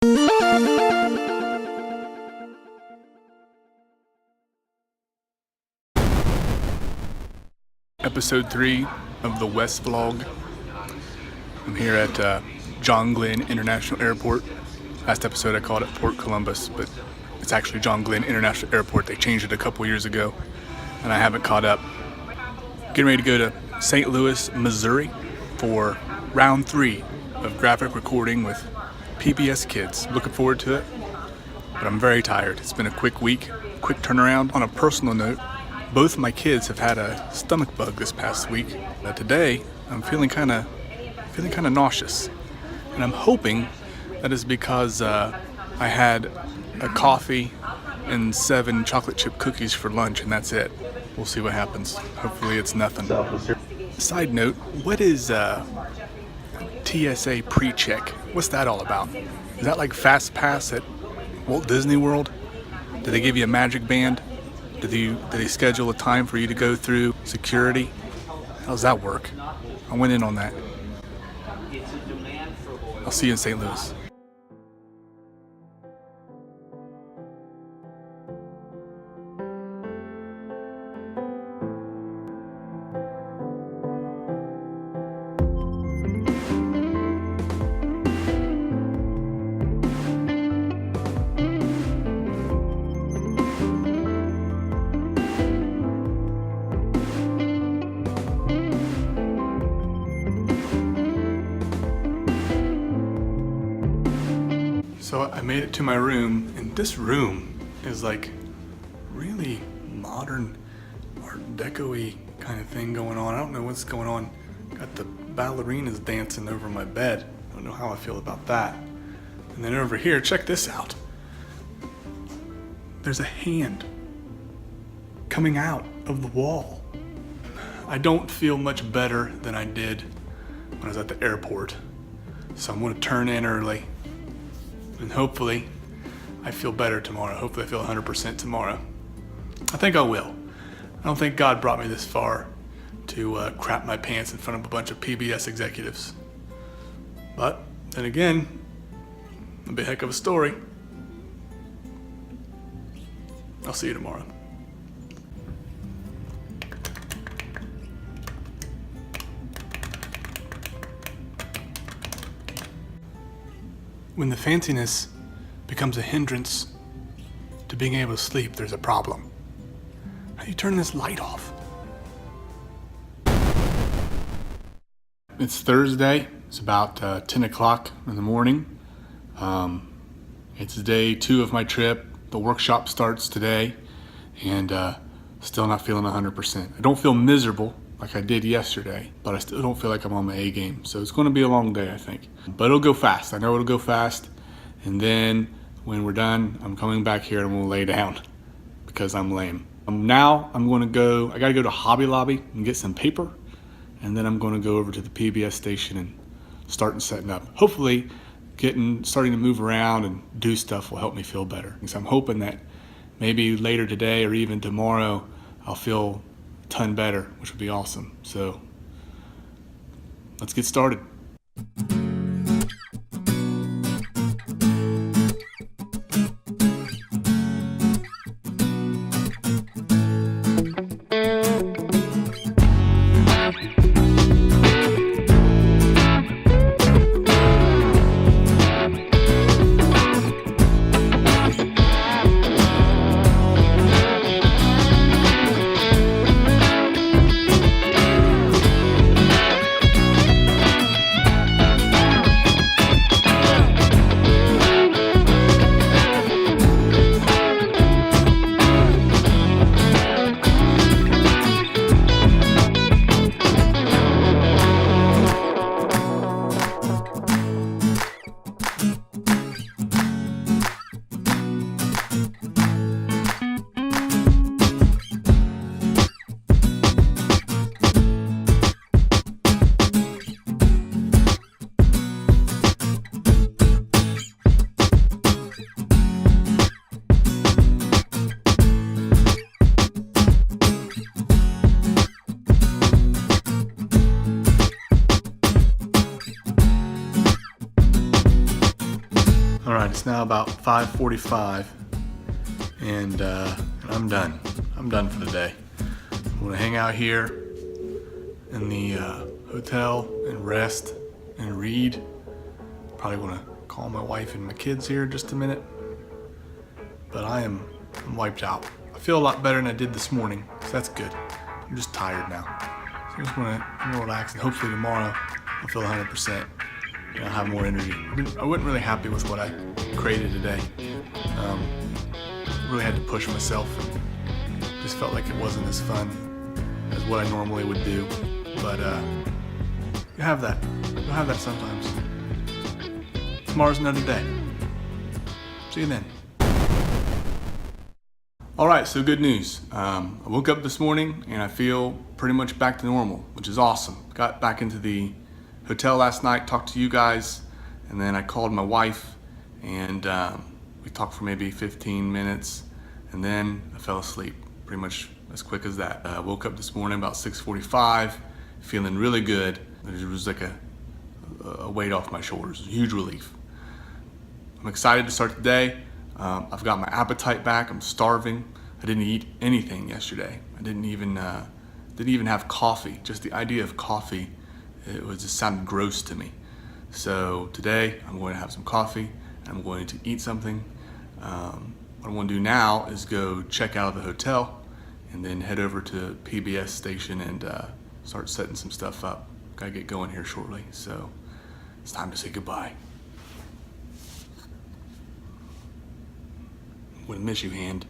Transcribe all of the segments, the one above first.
Episode 3 of the WesVlog. I'm here at John Glenn International Airport. Last episode I called it Port Columbus, but it's actually John Glenn International Airport. They changed it a couple years ago, and I haven't caught up. Getting ready to go to St. Louis, Missouri for round 3 of graphic recording with PBS Kids. Looking forward to it, but I'm very tired. It's been a quick week, quick turnaround. On a personal note, both my kids have had a stomach bug this past week. Today, I'm feeling kind of nauseous, and I'm hoping that is because I had a coffee and 7 chocolate chip cookies for lunch, and that's it. We'll see what happens. Hopefully, it's nothing. Side note: what is TSA pre-check? What's that all about? Is that like Fast Pass at Walt Disney World? Do they give you a magic band? Do they schedule a time for you to go through security? How does that work? I went in on that. I'll see you in St. Louis. So I made it to my room, and this room is like really modern Art Deco-y kind of thing going on. I don't know what's going on. Got the ballerinas dancing over my bed. I don't know how I feel about that. And then over here, check this out. There's a hand coming out of the wall. I don't feel much better than I did when I was at the airport. So I'm gonna turn in early. And hopefully I feel better tomorrow. Hopefully I feel 100% tomorrow. I think I will. I don't think God brought me this far to crap my pants in front of a bunch of PBS executives. But then again, it'll be a heck of a story. I'll see you tomorrow. When the fanciness becomes a hindrance to being able to sleep, there's a problem. How do you turn this light off? It's Thursday. It's about 10 o'clock in the morning. It's day 2 of my trip. The workshop starts today, and still not feeling 100%. I don't feel miserable like I did yesterday, but I still don't feel like I'm on my A game. So it's going to be a long day, I think. But it'll go fast. I know it'll go fast. And then when we're done, I'm coming back here and I'm going to lay down because I'm lame. Now I got to go to Hobby Lobby and get some paper. And then I'm going to go over to the PBS station and start setting up. Hopefully starting to move around and do stuff will help me feel better. So I'm hoping that maybe later today or even tomorrow, I'll feel ton better, which would be awesome. So let's get started. All right, it's now about 5:45, and I'm done. I'm done for the day. I'm gonna hang out here in the hotel and rest and read. Probably gonna call my wife and my kids here in just a minute. But I'm wiped out. I feel a lot better than I did this morning, so that's good. I'm just tired now. So I just wanna relax, and hopefully tomorrow I'll feel 100%. I'll have more energy. I wasn't really happy with what I created today. Really had to push myself. Just felt like it wasn't as fun as what I normally would do. But you have that. You'll have that sometimes. Tomorrow's another day. See you then. All right, so good news. I woke up this morning and I feel pretty much back to normal, which is awesome. Got back into the hotel last night, talked to you guys, and then I called my wife, and we talked for maybe 15 minutes, and then I fell asleep pretty much as quick as that. I woke up this morning about 6:45, feeling really good. It was like a weight off my shoulders, a huge relief. I'm excited to start the day. I've got my appetite back. I'm starving. I didn't eat anything yesterday. I didn't even have coffee. Just the idea of coffee, just sounded gross to me. So today I'm going to have some coffee. I'm going to eat something. What I want to do now is go check out of the hotel and then head over to PBS station and start setting some stuff up. Gotta get going here shortly, so it's time to say goodbye. I'm gonna miss you, Hand.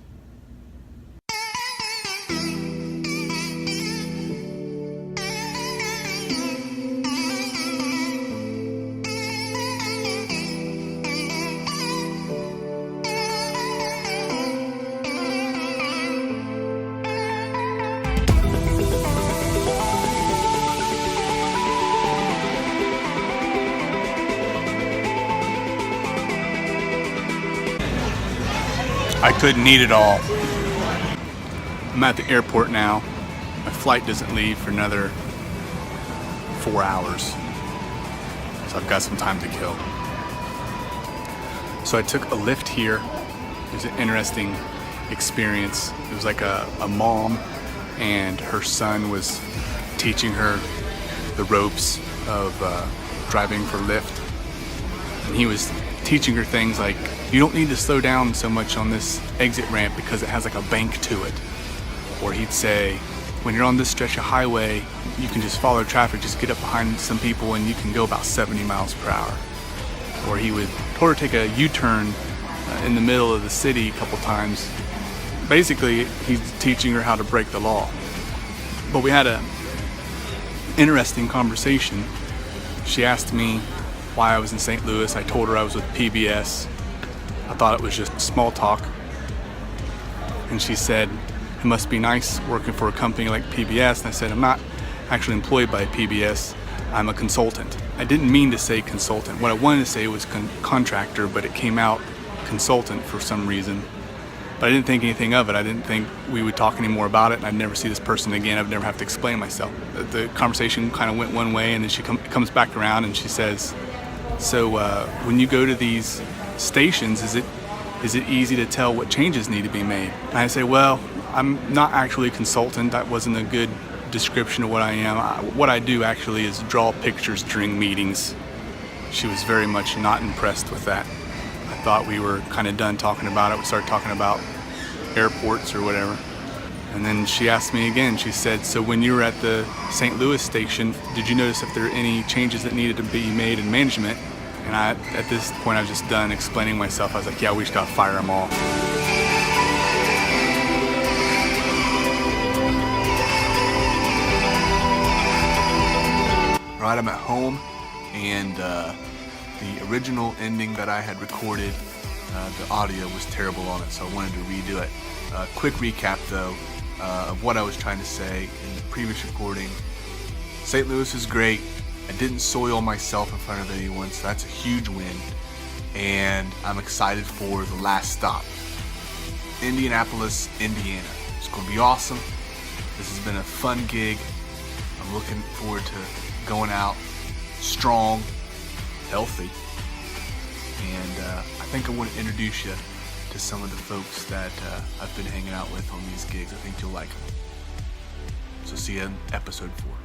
I couldn't eat it all. I'm at the airport now. My flight doesn't leave for another 4 hours. So I've got some time to kill. So I took a Lyft here. It was an interesting experience. It was like a mom and her son was teaching her the ropes of driving for Lyft. And he was teaching her things like, you don't need to slow down so much on this exit ramp because it has like a bank to it. Or he'd say, when you're on this stretch of highway, you can just follow traffic, just get up behind some people and you can go about 70 miles per hour. Or he would told her to take a U-turn in the middle of the city a couple times. Basically, he's teaching her how to break the law. But we had an interesting conversation. She asked me why I was in St. Louis. I told her I was with PBS. I thought it was just small talk. And she said, it must be nice working for a company like PBS. And I said, I'm not actually employed by PBS. I'm a consultant. I didn't mean to say consultant. What I wanted to say was contractor, but it came out consultant for some reason. But I didn't think anything of it. I didn't think we would talk anymore about it, and I'd never see this person again. I'd never have to explain myself. The conversation kind of went one way, and then she comes back around and she says, so when you go to these stations, is it easy to tell what changes need to be made? And I say, well, I'm not actually a consultant. That wasn't a good description of what I am. What I do actually is draw pictures during meetings. She was very much not impressed with that. I thought we were kind of done talking about it. We started talking about airports or whatever. And then she asked me again. She said, so when you were at the St. Louis station, did you notice if there were any changes that needed to be made in management? And at this point, I was just done explaining myself. I was like, yeah, we just got to fire them all. All right, I'm at home, and the original ending that I had recorded, the audio was terrible on it, so I wanted to redo it. Quick recap, though, of what I was trying to say in the previous recording. St. Louis is great. I didn't soil myself in front of anyone, so that's a huge win. And I'm excited for the last stop, Indianapolis, Indiana. It's going to be awesome. This has been a fun gig. I'm looking forward to going out strong, healthy, and I think I want to introduce you to some of the folks that I've been hanging out with on these gigs. I think you'll like them. So see you in episode 4.